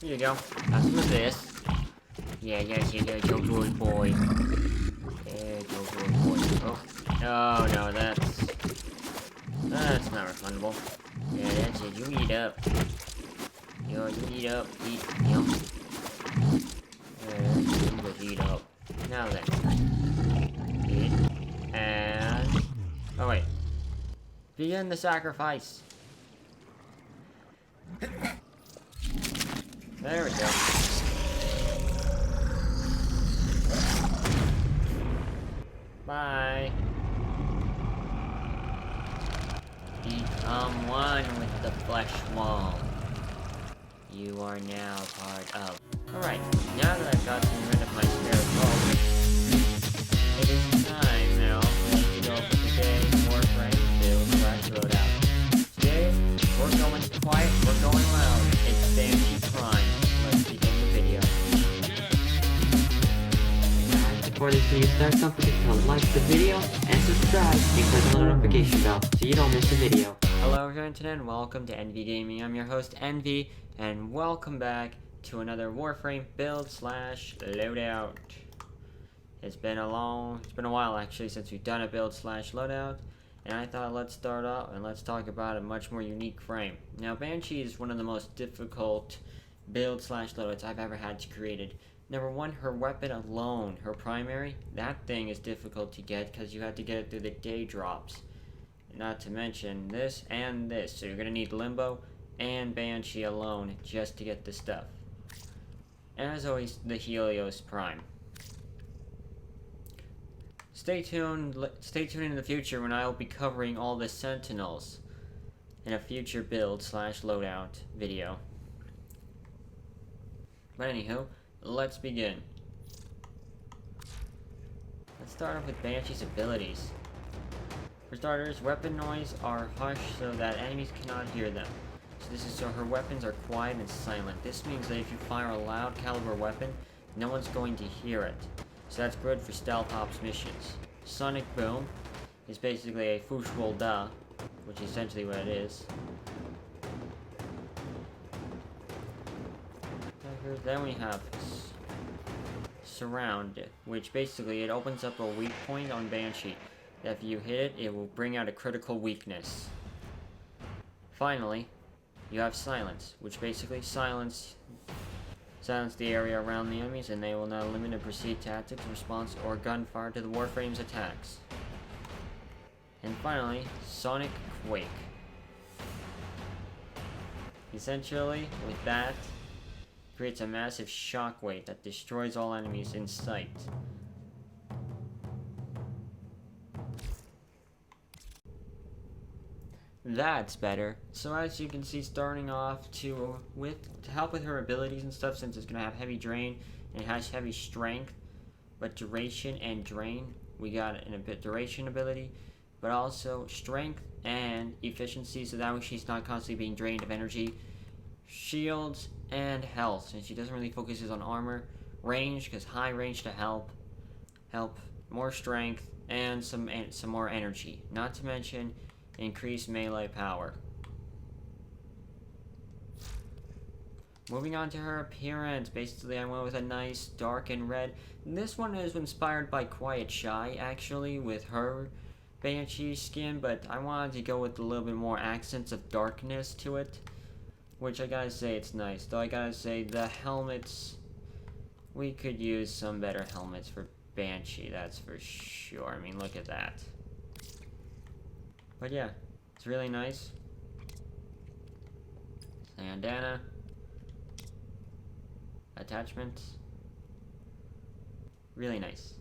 Here you go. Have some of this. Yeah, go good boy. Yeah, go good boy. Oh, no, that's not refundable. Yeah, that's it. You eat up. Yo, you eat up. Eat, yum. Yeah, you just eat up. Now then. Eat. And... oh, wait. Begin the sacrifice. There we go. Bye. Become one with the flesh wall. You are now part of. Alright, now that I've gotten rid of my spare bow, it is time now to go for today's Warframe build/loadout. Today, we're going quiet, we're going loud. It's Banshee Prime. Let's begin the video. Before this video starts, don't forget to like the video and subscribe and click on the notification bell so you don't miss a video. Hello everyone today and welcome to NV Gaming. I'm your host NV and welcome back to another Warframe build/loadout. It's been a while actually since we've done a build/loadout, and I thought let's start off and let's talk about a much more unique frame. Now Banshee is one of the most difficult build/loadouts I've ever had to create. Number one, her weapon alone, her primary, that thing is difficult to get because you have to get it through the day drops. Not to mention this and this, so you're going to need Limbo and Banshee alone just to get the stuff. And as always, the Helios Prime. Stay tuned in the future when I will be covering all the Sentinels in a future build/loadout video. But anywho, let's begin. Let's start off with Banshee's abilities. For starters, weapon noise are hushed so that enemies cannot hear them. So this is so her weapons are quiet and silent. This means that if you fire a loud caliber weapon, no one's going to hear it. So that's good for stealth ops missions. Sonic Boom is basically a football da, which is essentially what it is. Then we have Surround, which basically it opens up a weak point on Banshee. If you hit it, it will bring out a critical weakness. Finally, you have Silence, which basically silence the area around the enemies, and they will not limit and proceed tactics, response, or gunfire to the Warframe's attacks. And finally, Sonic Quake. Essentially, with that, creates a massive shockwave that destroys all enemies in sight. That's better. So as you can see, starting off to help with her abilities and stuff, since it's gonna have heavy drain and it has heavy strength, but duration and drain, we got a bit duration ability, but also strength and efficiency, so that way she's not constantly being drained of energy, shields, and health, since she doesn't really focuses on armor, range, because high range to help, more strength, and some more energy. Not to mention increased melee power. Moving on to her appearance, basically I went with a nice dark and red. This one is inspired by Quiet Shy, actually, with her Banshee skin, but I wanted to go with a little bit more accents of darkness to it, which I gotta say it's nice. Though I gotta say the helmets, we could use some better helmets for Banshee, that's for sure. I mean, look at that. But yeah, it's really nice. Bandana. Attachments. Really nice.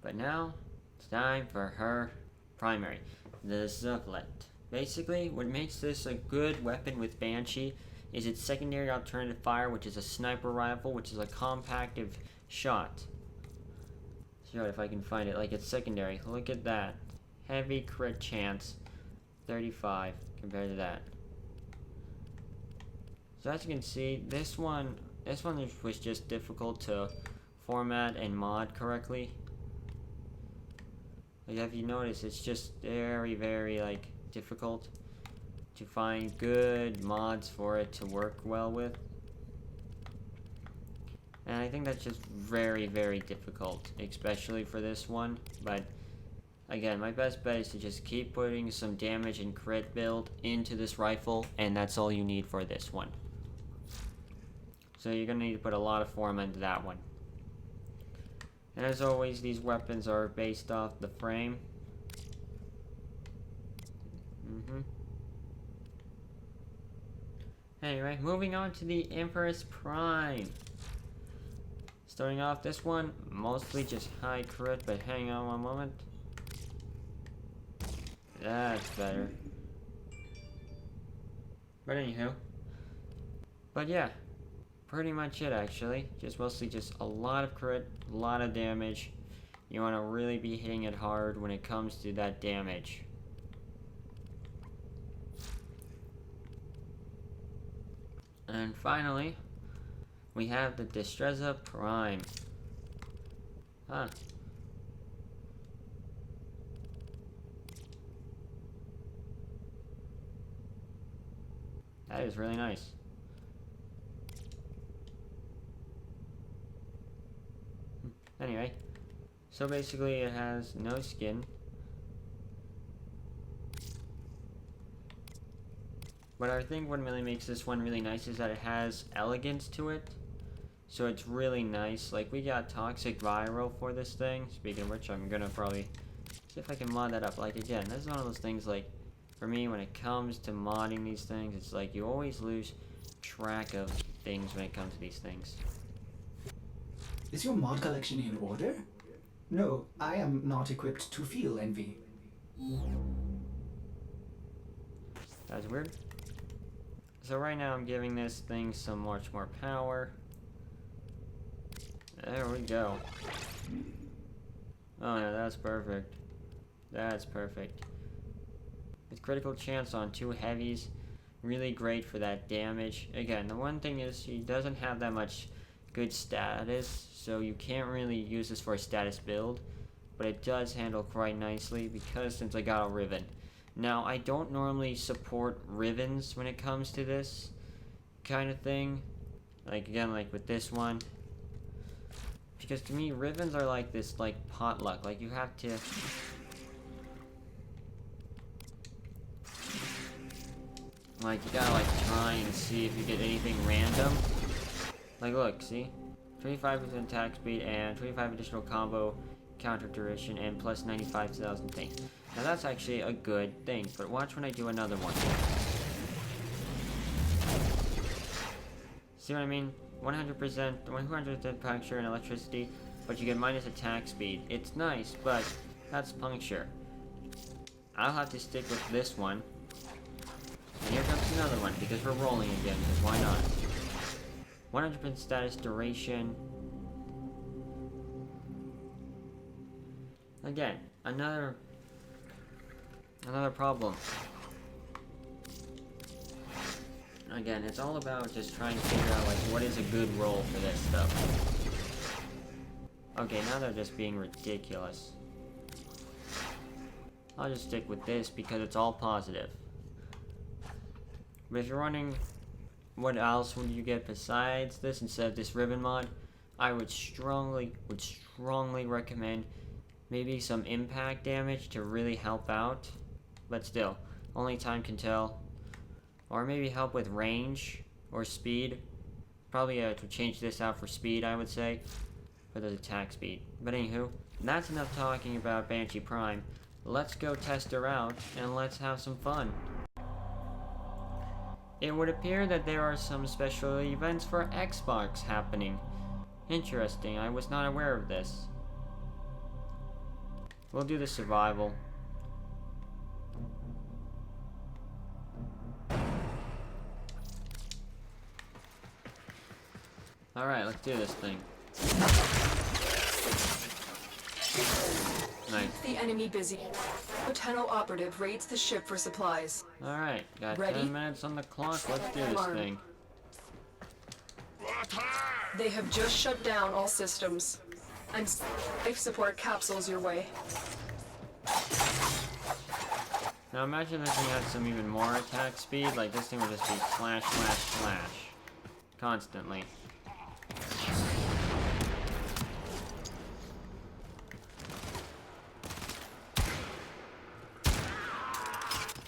But now, it's time for her primary, the Zufflet. Basically, what makes this a good weapon with Banshee is its secondary alternative fire, which is a sniper rifle, which is a compactive shot. Show it if I can find it, like its secondary. Look at that. Heavy crit chance, 35 compared to that. So as you can see, this one was just difficult to format and mod correctly. Like, have you noticed, it's just very, very, like, difficult. to find good mods for it to work well with. And I think that's just very, very difficult, especially for this one. But again, my best bet is to just keep putting some damage and crit build into this rifle, and that's all you need for this one. So you're gonna need to put a lot of form into that one. And as always, these weapons are based off the frame. Anyway, moving on to the Empress Prime. Starting off this one, mostly just high crit, but hang on one moment. That's better. But anywho. But yeah, pretty much it actually. Just mostly just a lot of crit, a lot of damage. You want to really be hitting it hard when it comes to that damage. And finally, we have the Destreza Prime. Huh. That is really nice. Anyway, so basically it has no skin. But I think what really makes this one really nice is that it has elegance to it. So it's really nice. Like, we got Toxic Viral for this thing. Speaking of which, I'm gonna probably see if I can mod that up. Like, again, this is one of those things, like, for me, when it comes to modding these things, it's like you always lose track of things when it comes to these things. Is your mod collection in order? No, I am not equipped to feel NV. That's weird. So right now I'm giving this thing some much more power. There we go. Oh yeah, that's perfect. That's perfect. With critical chance on 2 heavies, really great for that damage. Again, the one thing is he doesn't have that much good status, so you can't really use this for a status build, but it does handle quite nicely because since I got a Riven. Now, I don't normally support Rivens when it comes to this kind of thing. Like, again, like with this one. Because to me, Rivens are like this, like, potluck. Like, you have to... Like, you gotta, like, try and see if you get anything random. Like, look, see? 25% attack speed and 25 additional combo counter duration and plus 95,000 thing. Now that's actually a good thing, but watch when I do another one. See what I mean? 100%, 100% puncture and electricity, but you get minus attack speed. It's nice, but that's puncture. I'll have to stick with this one. And here comes another one, because we're rolling again, because why not? 100% status duration. Again, another problem. Again, it's all about just trying to figure out, like, what is a good roll for this stuff. Okay, now they're just being ridiculous. I'll just stick with this because it's all positive. But if you're wondering what else would you get besides this instead of this Ribbon mod, I would strongly recommend maybe some impact damage to really help out. But still, only time can tell. Or maybe help with range or speed. Probably to change this out for speed, I would say, for the attack speed. But anywho, that's enough talking about Banshee Prime. Let's go test her out and let's have some fun. It would appear that there are some special events for Xbox happening. Interesting, I was not aware of this. We'll do the survival. Alright, let's do this thing. Nice. The enemy busy. Lieutenant operative raids the ship for supplies. Alright, got Ready? 10 minutes on the clock. Let's do this thing. They have just shut down all systems. And life support capsules your way. Now imagine this thing had some even more attack speed, like this thing would just be slash, slash, slash. Constantly.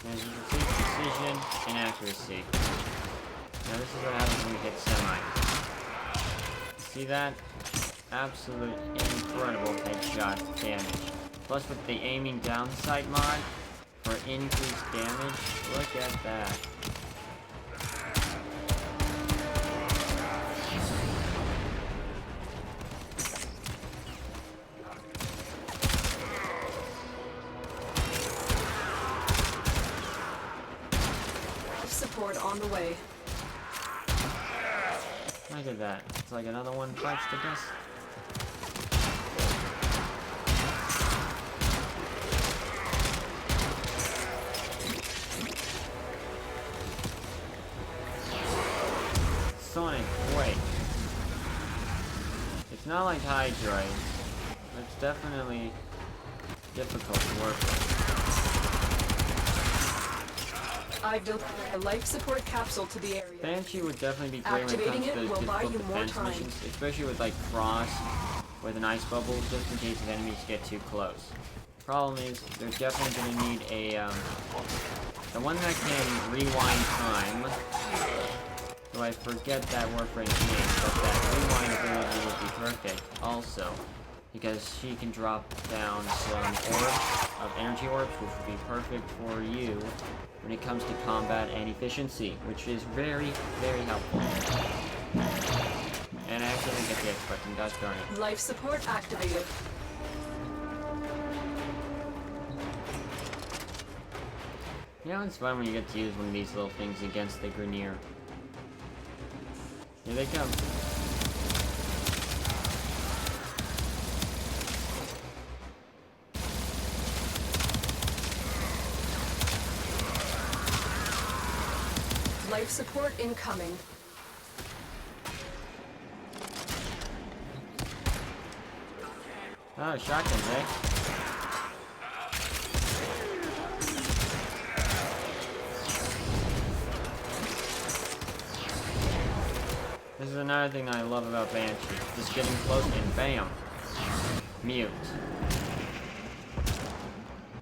As you can see, precision and accuracy. Now this is what happens when we hit semi. See that? Absolute incredible headshot damage. Plus with the aiming down sight mod for increased damage, look at that. Support on the way. Look at that. It's like another one bites the dust. Sonic, wait. It's not like Hydroid. It's definitely difficult to work with. I've built a life support capsule to the area. Banshee would definitely be great when it Activating comes to it will buy difficult you more defense time. missions, especially with like frost, with an ice bubble, just in case if enemies get too close. Problem is, they're definitely going to need a, the one that can rewind time. So I forget that Warframe's name, but that rewind ability would be perfect also, because she can drop down some orbs of energy orbs, which would be perfect for you when it comes to combat and efficiency, which is very, very helpful. And I actually didn't get the X button, gosh darn it. Life support activated. You know, it's fun when you get to use one of these little things against the Grenier. Here they come. Life support incoming. Oh, shotguns, eh? This is another thing I love about Banshee. Just getting close and bam! Mute.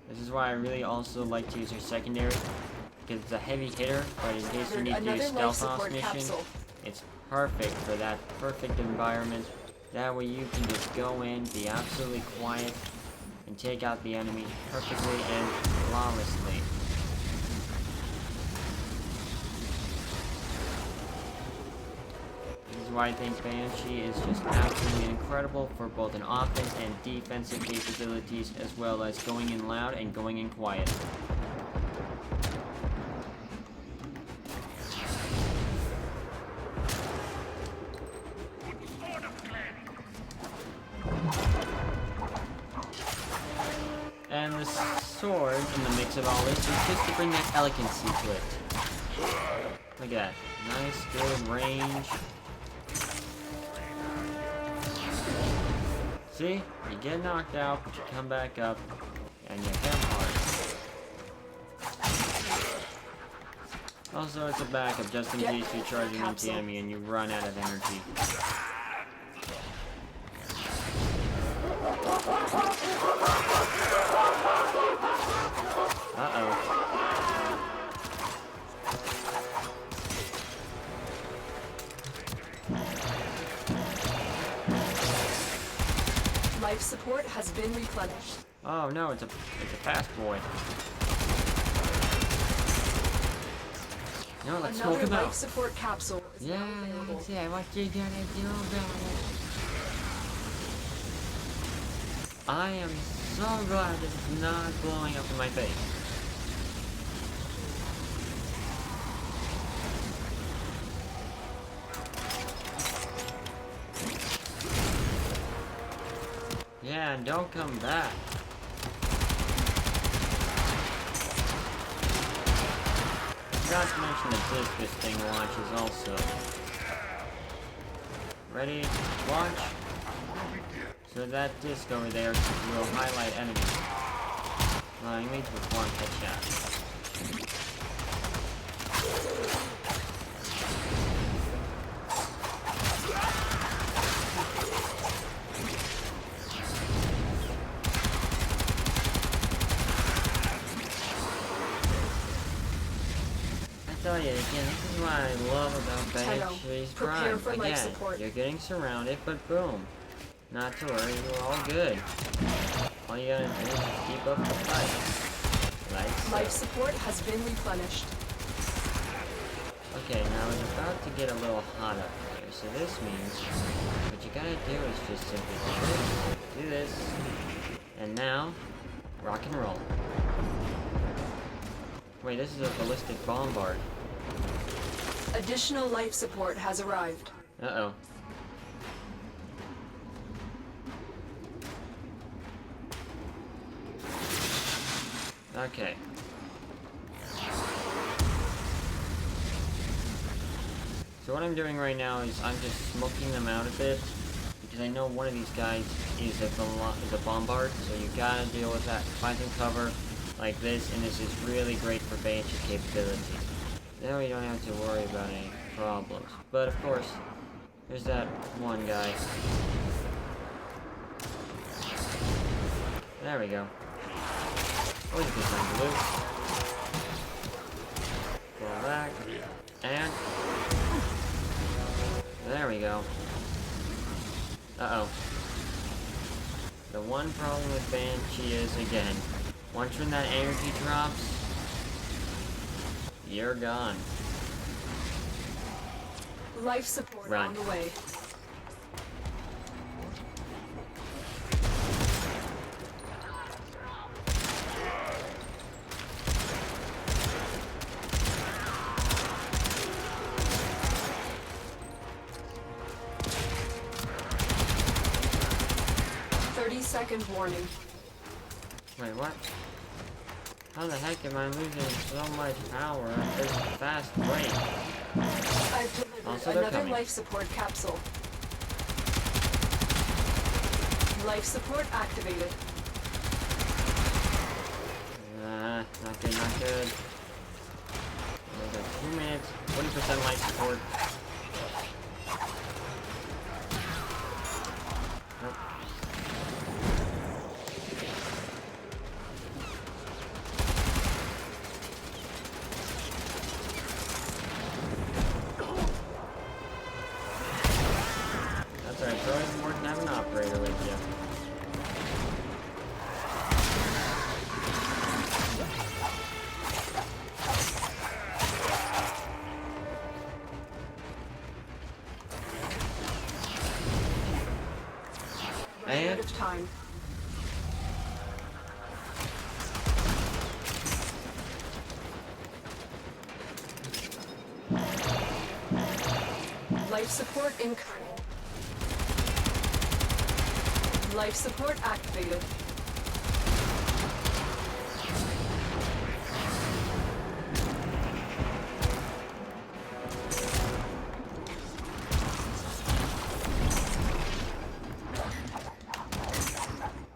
This is why I really also like to use her secondary, because it's a heavy hitter, but in case you need to do stealth off mission, it's perfect for that perfect environment. That way you can just go in, be absolutely quiet, and take out the enemy perfectly and flawlessly. This is why I think Banshee is just absolutely incredible for both an offense and defensive capabilities, as well as going in loud and going in quiet. And the sword, in the mix of all this, is just to bring that elegancy to it. Look at that. Nice, good range. See? You get knocked out, but you come back up, and you hit hard. Also, it's a backup, just in case you're charging into the enemy and you run out of energy. Uh-oh. Life support has been replenished. Oh no, it's a fast boy. No, let's smoke Another him life out. support capsule is Yeah, now available. let's see what you gonna do about it. I am so glad this is not blowing up in my face. Yeah, and don't come back. Forgot to mention the disc this thing launches also. Ready? Launch. So that disc over there will highlight enemies. Well, he made with one headshot. I tell you again, this is what I love about Banshee's Prime. Again, you're getting surrounded, but boom. Not to worry, you're all good. All you gotta do is keep up the fight. Like so. Life support has been replenished. Okay, now it's about to get a little hot up here, so this means what you gotta do is just simply do this, and now, rock and roll. Wait, this is a ballistic bombard. Additional life support has arrived. Uh-oh. Okay. So what I'm doing right now is I'm just smoking them out a bit, because I know one of these guys is a bombard, so you gotta deal with that. Find some cover like this, and this is really great for Banshee capabilities. Now we don't have to worry about any problems. But of course, there's that one guy. There we go. Always good time to loot. Pull back. And there we go. Uh-oh. The one problem with Banshee is, again, once when that energy drops, you're gone. Life support Run. on the way. Second warning. Wait, what? How the heck am I losing so much power at this fast rate? I've delivered Also, they're another coming. life support capsule. Life support activated. Not good, not good. We got 2 minutes, 20% life support. Nope. That's alright, it's always important to have an operator with you. Out of time. Life support incoming. Life support activated.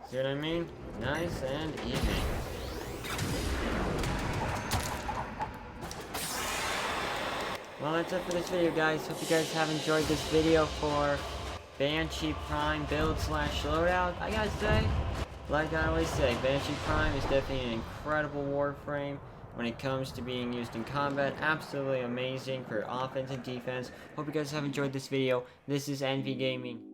See what I mean? Nice and easy. Well, that's it for this video, guys. Hope you guys have enjoyed this video for Banshee Prime build/loadout. I gotta say, like I always say, Banshee Prime is definitely an incredible Warframe when it comes to being used in combat. Absolutely amazing for offense and defense. Hope you guys have enjoyed this video. This is NVGaming.